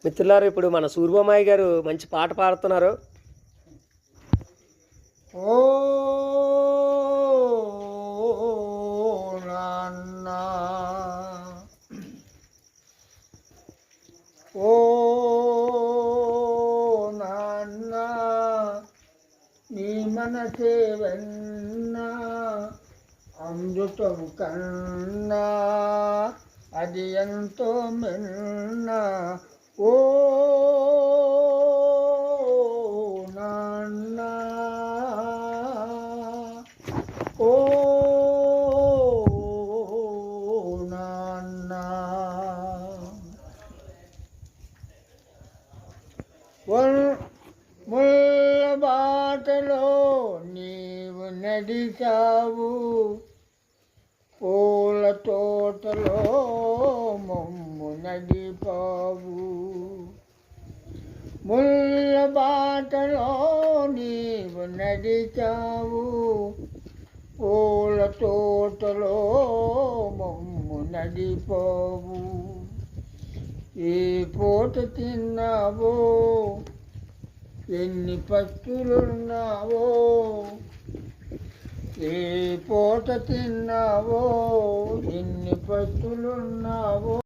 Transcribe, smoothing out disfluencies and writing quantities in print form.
మిత్రులారు, ఇప్పుడు మన సూర్యబామాయి గారు మంచి పాట పాడుతున్నారు. ఓ నాన్న, ఓ నాన్న, నీ మనసే వెన్నా అమృతం కన్నా అది ఎంతో మిన్నా. ఓ నాన్న, ఓ నాన్న, ముళ్ళ బాటలో నీవు నడిచావు, పూల తోటలో మమ్ము నడిపావు. ముళ్ళ బాటలో నీవు నడిచావు, పూల తోటలో మమ్ము నడిపావు. ఏ పూట తిన్నావో, ఎన్ని పస్తులున్నావో, ఏ పూట తిన్నావో, ఎన్ని పస్తులున్నావో.